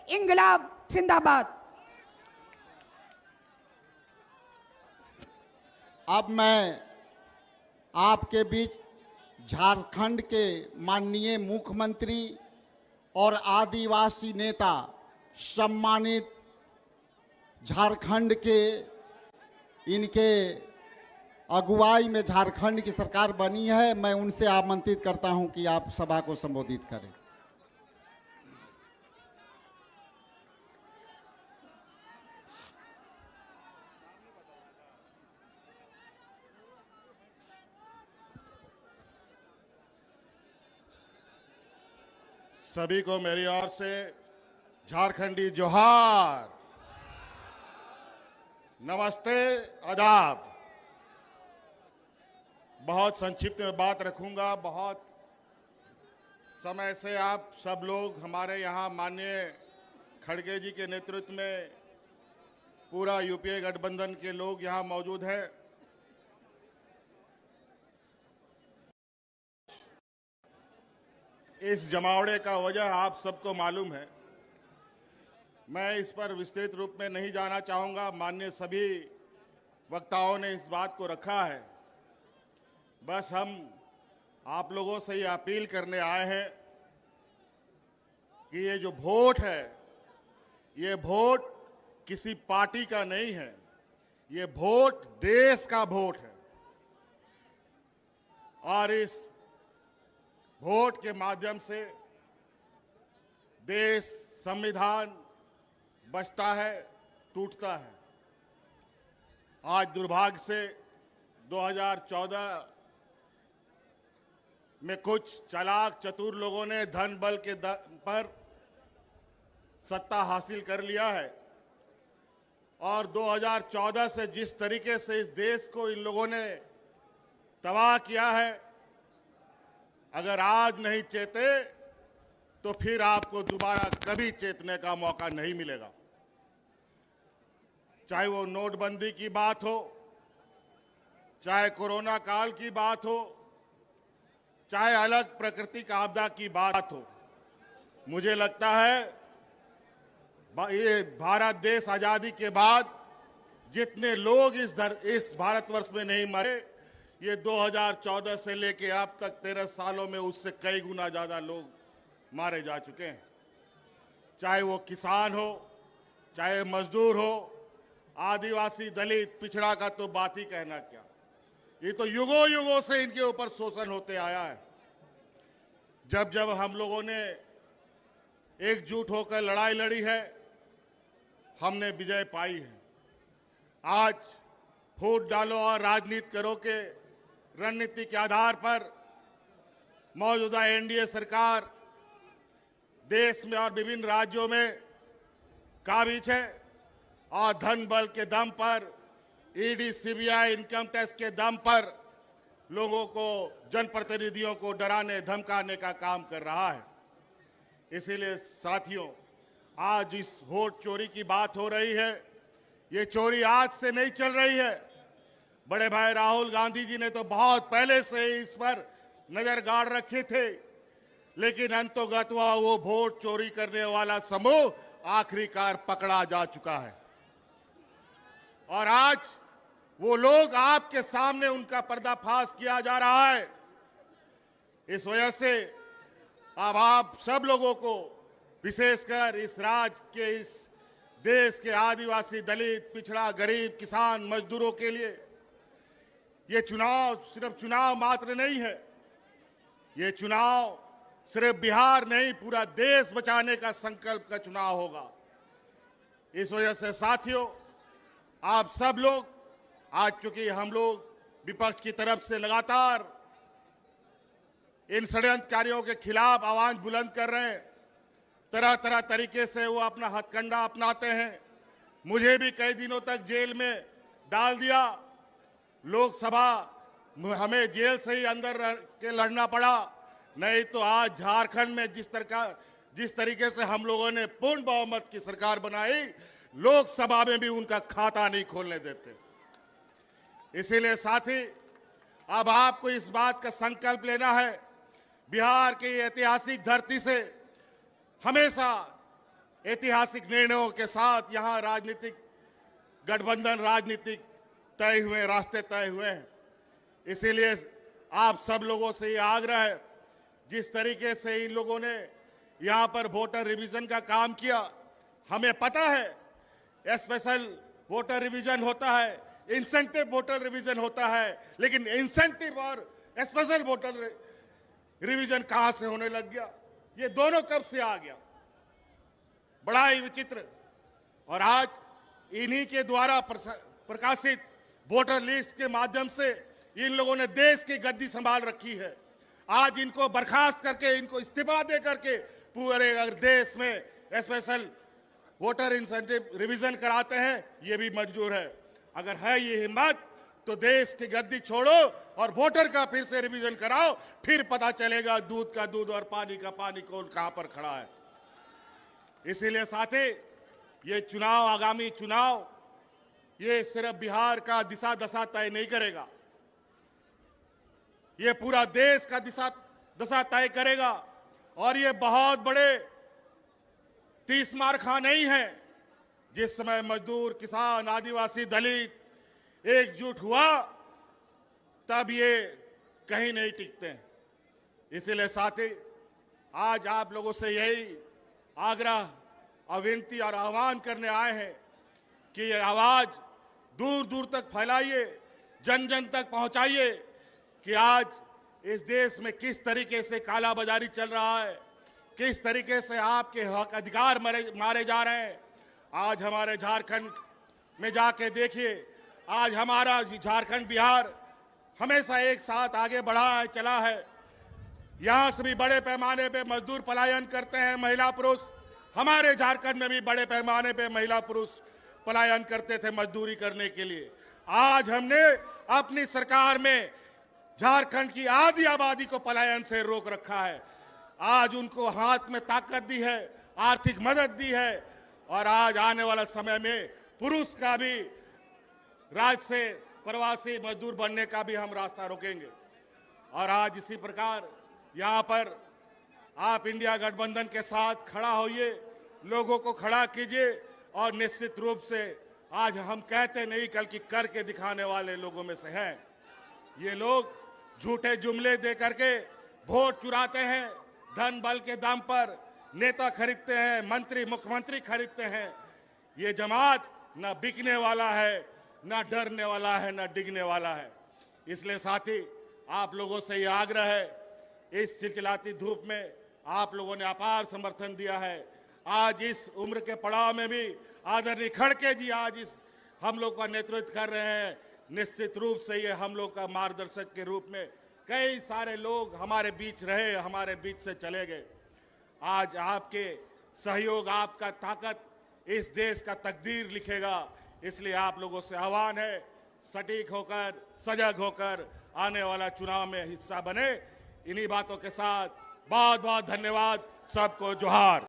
इंकलाब जिंदाबाद। अब मैं आपके बीच झारखंड के माननीय मुख्यमंत्री और आदिवासी नेता, सम्मानित झारखंड के, इनके अगुवाई में झारखंड की सरकार बनी है, मैं उनसे आमंत्रित करता हूं कि आप सभा को संबोधित करें। सभी को मेरी ओर से झारखंडी जोहार, नमस्ते, आदाब। बहुत संक्षिप्त में बात रखूंगा। बहुत समय से आप सब लोग हमारे यहाँ माननीय खड़गे जी के नेतृत्व में पूरा यूपीए गठबंधन के लोग यहाँ मौजूद हैं। इस जमावड़े का वजह आप सबको मालूम है। मैं इस पर विस्तृत रूप में नहीं जाना चाहूंगा। माननीय सभी वक्ताओं ने इस बात को रखा है। बस हम आप लोगों से ये अपील करने आए हैं कि ये जो वोट है, ये वोट किसी पार्टी का नहीं है, ये वोट देश का वोट है। और इस वोट के माध्यम से देश, संविधान बचता है, टूटता है। आज दुर्भाग्य से 2014 में कुछ चालाक चतुर लोगों ने धन बल के पर सत्ता हासिल कर लिया है। और 2014 से जिस तरीके से इस देश को इन लोगों ने तबाह किया है, अगर आज नहीं चेते तो फिर आपको दोबारा कभी चेतने का मौका नहीं मिलेगा। चाहे वो नोटबंदी की बात हो, चाहे कोरोना काल की बात हो, चाहे अलग प्राकृतिक आपदा की बात हो। मुझे लगता है ये भारत देश आजादी के बाद जितने लोग इस भारतवर्ष में नहीं मरे, ये 2014 से लेके अब तक 13 सालों में उससे कई गुना ज्यादा लोग मारे जा चुके हैं। चाहे वो किसान हो, चाहे मजदूर हो, आदिवासी, दलित, पिछड़ा का तो बात ही कहना क्या। ये तो युगों युगों से इनके ऊपर शोषण होते आया है। जब जब हम लोगों ने एकजुट होकर लड़ाई लड़ी है, हमने विजय पाई है। आज वोट डालो और राजनीति करो के रणनीति के आधार पर मौजूदा एनडीए सरकार देश में और विभिन्न राज्यों में काबिज है। और धन बल के दम पर, ईडी, सीबीआई, इनकम टैक्स के दम पर लोगों को, जनप्रतिनिधियों को डराने धमकाने का काम कर रहा है। इसीलिए साथियों, आज इस वोट चोरी की बात हो रही है। ये चोरी आज से नहीं चल रही है। बड़े भाई राहुल गांधी जी ने तो बहुत पहले से इस पर नजर गाड़ रखे थे, लेकिन अंतोगत्वा वो वोट चोरी करने वाला समूह आखिरकार पकड़ा जा चुका है। और आज वो लोग आपके सामने, उनका पर्दाफाश किया जा रहा है। इस वजह से अब आप सब लोगों को, विशेषकर इस राज्य के, इस देश के आदिवासी, दलित, पिछड़ा, गरीब, किसान, मजदूरों के लिए ये चुनाव सिर्फ चुनाव मात्र नहीं है। ये चुनाव सिर्फ बिहार नहीं, पूरा देश बचाने का संकल्प का चुनाव होगा। इस वजह से साथियों, आप सब लोग, आज चूंकि हम लोग विपक्ष की तरफ से लगातार इन षड्यंत्रकारियों के खिलाफ आवाज बुलंद कर रहे हैं, तरह तरह तरीके से वो अपना हथकंडा अपनाते हैं। मुझे भी कई दिनों तक जेल में डाल दिया। लोकसभा हमें जेल से ही अंदर रह के लड़ना पड़ा। नहीं तो आज झारखंड में जिस तरीके से हम लोगों ने पूर्ण बहुमत की सरकार बनाई, लोकसभा में भी उनका खाता नहीं खोलने देते। इसीलिए साथी, अब आपको इस बात का संकल्प लेना है, बिहार की ऐतिहासिक धरती से हमेशा ऐतिहासिक निर्णयों के साथ यहां राजनीतिक गठबंधन, राजनीतिक तय हुए, रास्ते तय हुए हैं। इसीलिए आप सब लोगों से ये आग्रह है, जिस तरीके से इन लोगों ने यहां पर वोटर रिवीजन का काम किया, हमें पता है स्पेशल वोटर रिवीजन होता है, इंसेंटिव वोटर रिवीजन होता है, लेकिन इंसेंटिव और स्पेशल वोटर रिवीजन कहां से होने लग गया? ये दोनों कब से आ गया? बड़ा ही विचित्र। और आज इन्हीं के द्वारा प्रकाशित वोटर लिस्ट के माध्यम से इन लोगों ने देश की गद्दी संभाल रखी है। आज इनको बर्खास्त करके, इनको इस्तीफा दे करके पूरे अगर देश में स्पेशल वोटर इंसेंटिव रिवीजन कराते हैं, ये भी मंजूर है। अगर है ये हिम्मत तो देश की गद्दी छोड़ो और वोटर का फिर से रिवीजन कराओ, फिर पता चलेगा दूध का दूध और पानी का पानी कौन कहां पर खड़ा है। इसीलिए साथी, ये चुनाव, आगामी चुनाव, ये सिर्फ बिहार का दिशा दशा तय नहीं करेगा, ये पूरा देश का दशा तय करेगा। और ये बहुत बड़े 30 मारखा नहीं है। जिस समय मजदूर, किसान, आदिवासी, दलित एकजुट हुआ, तब ये कहीं नहीं टिकते हैं। इसीलिए साथी, आज आप लोगों से यही आग्रह, विनती और आह्वान करने आए हैं कि ये आवाज दूर दूर तक फैलाइए, जन जन तक पहुंचाइए कि आज इस देश में किस तरीके से कालाबाजारी चल रहा है, किस तरीके से आपके हक अधिकार मारे जा रहे हैं। आज हमारे झारखंड में जाके देखिए, आज हमारा झारखंड, बिहार हमेशा एक साथ आगे बढ़ा है, चला है। यहां से भी बड़े पैमाने पे मजदूर पलायन करते हैं, महिला पुरुष। हमारे झारखंड में भी बड़े पैमाने पे महिला पुरुष पलायन करते थे मजदूरी करने के लिए। आज हमने अपनी सरकार में झारखंड की आधी आबादी को पलायन से रोक रखा है। आज उनको हाथ में ताकत दी है, आर्थिक मदद दी है, और आज आने वाला समय में पुरुष का भी राज्य से प्रवासी मजदूर बनने का भी हम रास्ता रोकेंगे। और आज इसी प्रकार यहाँ पर आप इंडिया गठबंधन के साथ खड़ा होइए, लोगों को खड़ा कीजिए, और निश्चित रूप से आज हम कहते नहीं, बल्कि करके दिखाने वाले लोगों में से हैं। ये लोग झूठे जुमले दे करके वोट चुराते हैं, धन बल के दम पर नेता खरीदते हैं, मंत्री, मुख्यमंत्री खरीदते हैं। ये जमात न बिकने वाला है, न डरने वाला है, न डिगने वाला है। इसलिए साथी, आप लोगों से ये आग्रह है, इस चिलचिलाती धूप में आप लोगों ने अपार समर्थन दिया है। आज इस उम्र के पड़ाव में भी आदरणीय खड़गे जी आज इस हम लोग का नेतृत्व कर रहे हैं। निश्चित रूप से ये हम लोग का मार्गदर्शक के रूप में कई सारे लोग हमारे बीच रहे, हमारे बीच से चले गए। आज आपके सहयोग, आपका ताकत इस देश का तकदीर लिखेगा। इसलिए आप लोगों से आह्वान है, सटीक होकर, सजग होकर आने वाला चुनाव में हिस्सा बने। इन्हीं बातों के साथ बहुत बहुत धन्यवाद। सबको जोहार।